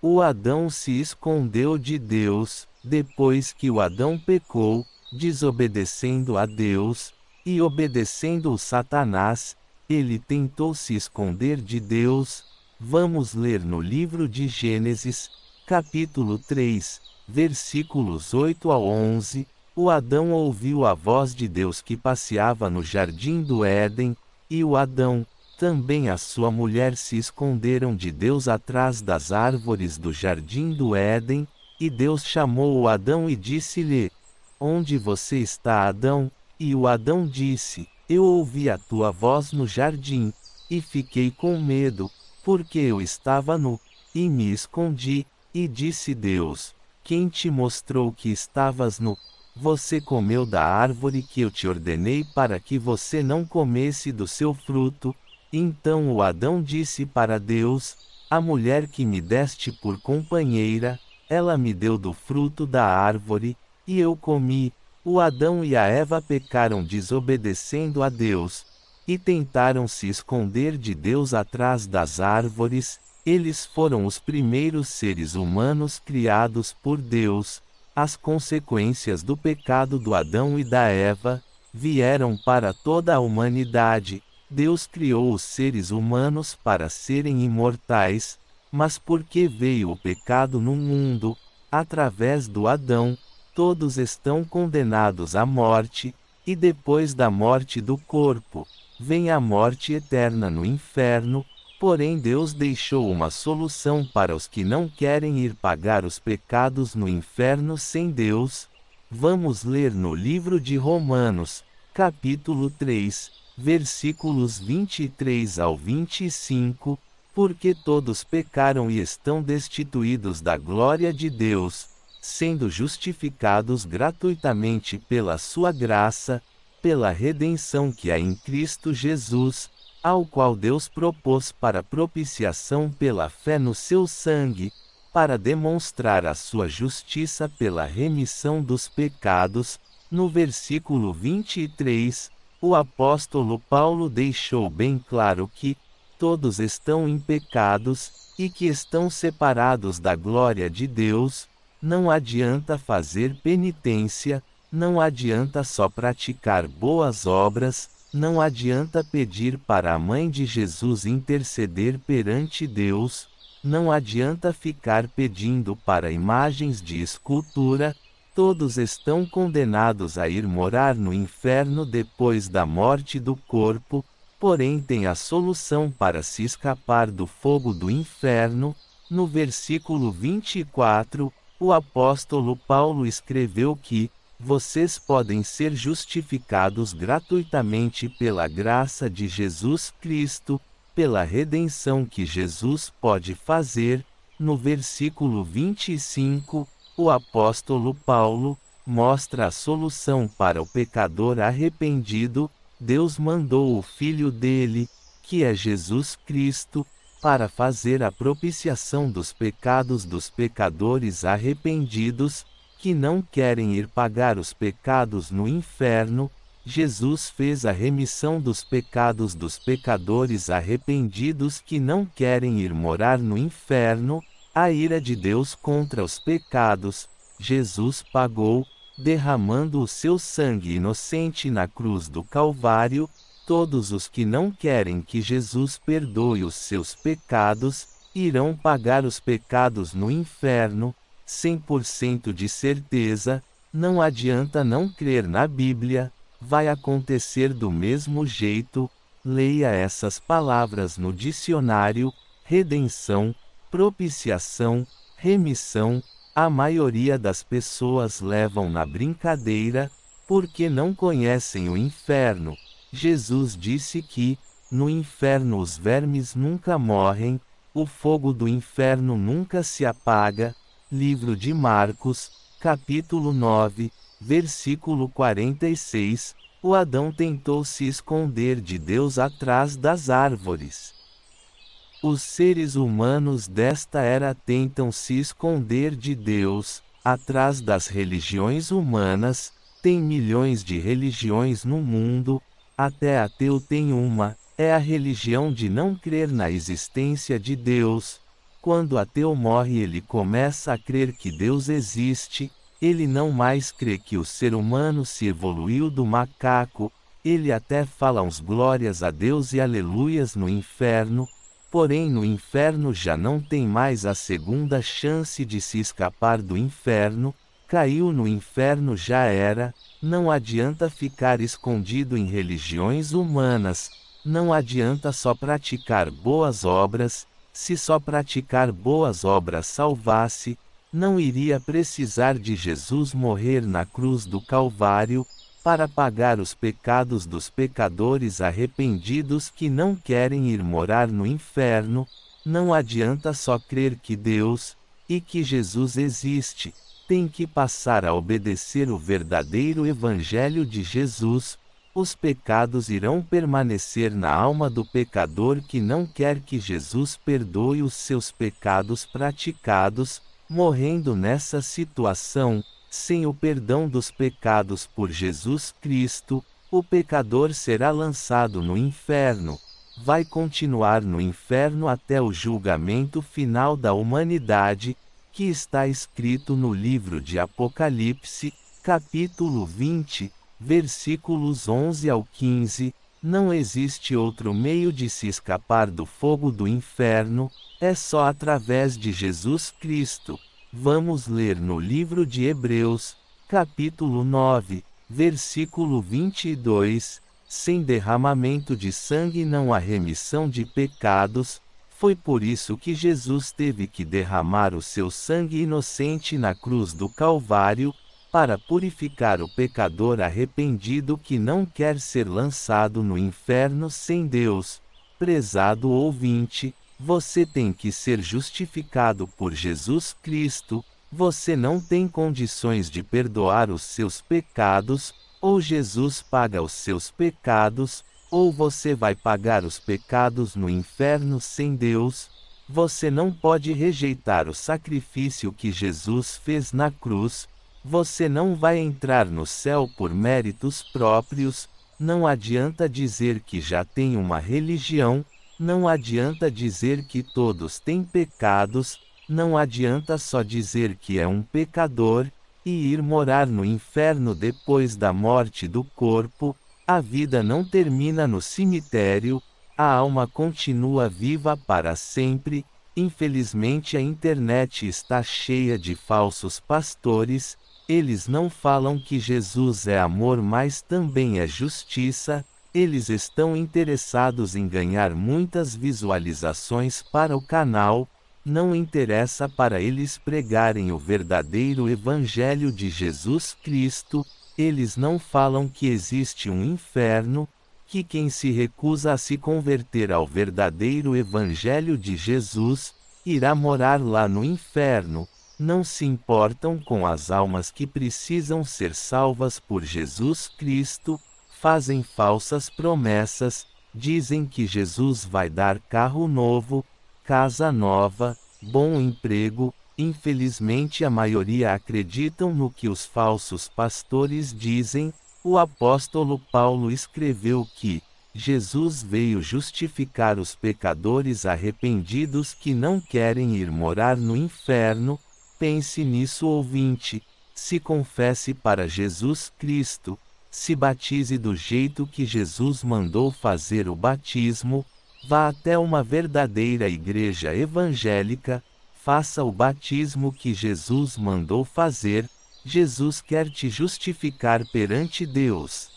O Adão se escondeu de Deus, depois que o Adão pecou, desobedecendo a Deus, e obedecendo o Satanás, ele tentou se esconder de Deus. Vamos ler no livro de Gênesis, capítulo 3, versículos 8 ao 11. O Adão ouviu a voz de Deus que passeava no jardim do Éden, e o Adão, também a sua mulher se esconderam de Deus atrás das árvores do jardim do Éden, e Deus chamou o Adão e disse-lhe: Onde você está, Adão? E o Adão disse: Eu ouvi a tua voz no jardim, e fiquei com medo, porque eu estava nu, e me escondi. E disse Deus: Quem te mostrou que estavas nu? Você comeu da árvore que eu te ordenei para que você não comesse do seu fruto. Então o Adão disse para Deus: A mulher que me deste por companheira, ela me deu do fruto da árvore, e eu comi. O Adão e a Eva pecaram desobedecendo a Deus, e tentaram se esconder de Deus atrás das árvores. Eles foram os primeiros seres humanos criados por Deus. As consequências do pecado do Adão e da Eva vieram para toda a humanidade. Deus criou os seres humanos para serem imortais, mas porque veio o pecado no mundo, através do Adão, todos estão condenados à morte, e depois da morte do corpo, vem a morte eterna no inferno. Porém Deus deixou uma solução para os que não querem ir pagar os pecados no inferno sem Deus. Vamos ler no livro de Romanos, capítulo 3, versículos 23 ao 25, porque todos pecaram e estão destituídos da glória de Deus, sendo justificados gratuitamente pela sua graça, pela redenção que há em Cristo Jesus, ao qual Deus propôs para propiciação pela fé no seu sangue, para demonstrar a sua justiça pela remissão dos pecados. No versículo 23, o apóstolo Paulo deixou bem claro que todos estão em pecados, e que estão separados da glória de Deus. Não adianta fazer penitência, não adianta só praticar boas obras, não adianta pedir para a mãe de Jesus interceder perante Deus, não adianta ficar pedindo para imagens de escultura. Todos estão condenados a ir morar no inferno depois da morte do corpo, porém tem a solução para se escapar do fogo do inferno. No versículo 24, o apóstolo Paulo escreveu que vocês podem ser justificados gratuitamente pela graça de Jesus Cristo, pela redenção que Jesus pode fazer. No versículo 25, o apóstolo Paulo mostra a solução para o pecador arrependido. Deus mandou o Filho dele, que é Jesus Cristo, para fazer a propiciação dos pecados dos pecadores arrependidos, que não querem ir pagar os pecados no inferno. Jesus fez a remissão dos pecados dos pecadores arrependidos que não querem ir morar no inferno. A ira de Deus contra os pecados, Jesus pagou, derramando o seu sangue inocente na cruz do Calvário. Todos os que não querem que Jesus perdoe os seus pecados, irão pagar os pecados no inferno. 100% de certeza. Não adianta não crer na Bíblia, vai acontecer do mesmo jeito. Leia essas palavras no dicionário: redenção, propiciação, remissão. A maioria das pessoas levam na brincadeira, porque não conhecem o inferno. Jesus disse que, no inferno os vermes nunca morrem, o fogo do inferno nunca se apaga. Livro de Marcos, capítulo 9, versículo 46, o Adão tentou se esconder de Deus atrás das árvores. Os seres humanos desta era tentam se esconder de Deus, atrás das religiões humanas. Tem milhões de religiões no mundo, até ateu tem uma, é a religião de não crer na existência de Deus. Quando o ateu morre, ele começa a crer que Deus existe, ele não mais crê que o ser humano se evoluiu do macaco, ele até fala uns glórias a Deus e aleluias no inferno, porém no inferno já não tem mais a segunda chance de se escapar do inferno, caiu no inferno já era, não adianta ficar escondido em religiões humanas, não adianta só praticar boas obras, se só praticar boas obras salvasse, não iria precisar de Jesus morrer na cruz do Calvário, para pagar os pecados dos pecadores arrependidos que não querem ir morar no inferno, não adianta só crer que Deus, e que Jesus existe, tem que passar a obedecer o verdadeiro Evangelho de Jesus, os pecados irão permanecer na alma do pecador que não quer que Jesus perdoe os seus pecados praticados, morrendo nessa situação, sem o perdão dos pecados por Jesus Cristo, o pecador será lançado no inferno, vai continuar no inferno até o julgamento final da humanidade, que está escrito no livro de Apocalipse, capítulo 20, versículos 11 ao 15, não existe outro meio de se escapar do fogo do inferno, é só através de Jesus Cristo. Vamos ler no livro de Hebreus, capítulo 9, versículo 22, sem derramamento de sangue não há remissão de pecados, foi por isso que Jesus teve que derramar o seu sangue inocente na cruz do Calvário, para purificar o pecador arrependido que não quer ser lançado no inferno sem Deus. Prezado ouvinte, você tem que ser justificado por Jesus Cristo, você não tem condições de perdoar os seus pecados, ou Jesus paga os seus pecados, ou você vai pagar os pecados no inferno sem Deus. Você não pode rejeitar o sacrifício que Jesus fez na cruz, você não vai entrar no céu por méritos próprios, não adianta dizer que já tem uma religião, não adianta dizer que todos têm pecados, não adianta só dizer que é um pecador, e ir morar no inferno depois da morte do corpo, a vida não termina no cemitério, a alma continua viva para sempre. Infelizmente a internet está cheia de falsos pastores, eles não falam que Jesus é amor mas também é justiça, eles estão interessados em ganhar muitas visualizações para o canal, não interessa para eles pregarem o verdadeiro Evangelho de Jesus Cristo, eles não falam que existe um inferno, que quem se recusa a se converter ao verdadeiro Evangelho de Jesus, irá morar lá no inferno, não se importam com as almas que precisam ser salvas por Jesus Cristo, fazem falsas promessas, dizem que Jesus vai dar carro novo, casa nova, bom emprego, infelizmente a maioria acreditam no que os falsos pastores dizem. O apóstolo Paulo escreveu que Jesus veio justificar os pecadores arrependidos que não querem ir morar no inferno. Pense nisso, ouvinte, se confesse para Jesus Cristo, se batize do jeito que Jesus mandou fazer o batismo, vá até uma verdadeira igreja evangélica, faça o batismo que Jesus mandou fazer, Jesus quer te justificar perante Deus.